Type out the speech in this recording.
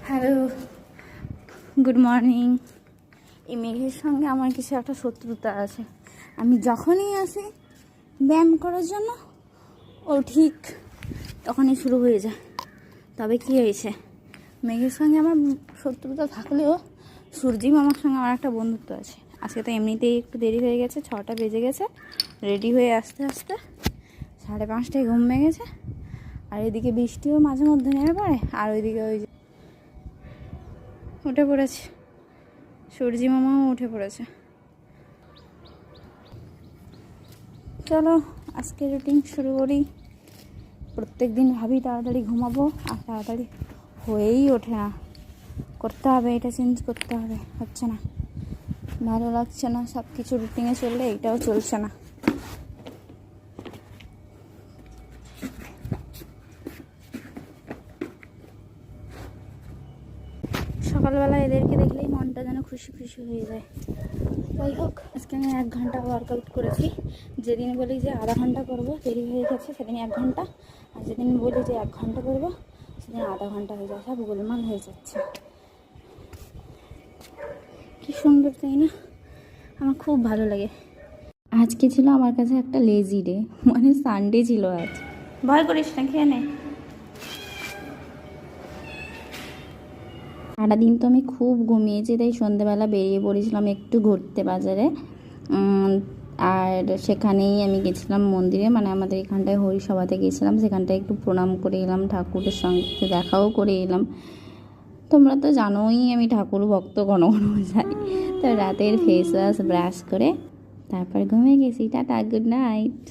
Hello, good morning. এই মেঘের সঙ্গে আমার কিছু একটা শত্রুতা আছে। আমি যখনই আসি ব্যায়াম করার জন্য ও ঠিক তখনই শুরু হয়ে যায়। তবে কি হয়েছে, মেঘের সঙ্গে আমার শত্রুতা থাকলেও সূর্যি মামার সঙ্গে আমার একটা বন্ধুত্ব আছে। আজকে তো এমনিতেই একটু দেরি হয়ে গেছে, 6টা বেজে গেছে। রেডি হয়ে আসতে আসতে 5:30টায় ঘুম ভেঙেছে। আর এদিকে বৃষ্টিও মাঝে মধ্যে নেমে পড়ে, আর ওইদিকে ওই উঠে পড়েছে, সূর্যি মামাও উঠে পড়েছে। চলো আজকে রুটিন শুরু করি। প্রত্যেক দিন ভাবি তাড়াতাড়ি ঘুমাবো, আর তাড়াতাড়ি হয়েই ওঠে না। করতে হবে, এটা চেঞ্জ করতে হবে, হচ্ছে না, ভালো লাগছে না। সব কিছু রুটিনে চললে এটাও চলছে না। সকালবেলা এদেরকে দেখলেই মনটা যেন খুশি খুশি হয়ে যায়। যাই হোক, আজকে আমি 1 ঘন্টা ওয়ার্কআউট করেছি। যেদিন বলি যে আধা ঘন্টা করবো, দেরি হয়ে গেছে সেদিন 1 ঘন্টা, আর যেদিন বলি যে 1 ঘন্টা করবো সেদিন আধা ঘন্টা হয়ে যায়। সব গোলমাল হয়ে যাচ্ছে। কি সুন্দর, তাই না? আমার খুব ভালো লাগে। আজকে ছিল আমার কাছে একটা লেজি ডে, মানে সানডে ছিল আজ। ভয় করিস না, খেয়ে নে। সারাদিন তো আমি খুব ঘুমিয়েছি, তাই সন্ধ্যেবেলা বেরিয়ে পড়েছিলাম একটু ঘুরতে বাজারে। আর সেখানেই আমি গেছিলাম মন্দিরে, মানে আমাদের এখানটায় হরিসভাতে গেছিলাম। সেখানটায় একটু প্রণাম করে এলাম, ঠাকুরের সঙ্গে একটু দেখাও করে এলাম। তোমরা তো জানোই আমি ঠাকুর ভক্ত, ঘন ঘন যাই। তো রাতের ফেস ওয়াশ ব্রাশ করে তারপর ঘুমিয়ে গেছি। Tata, good night.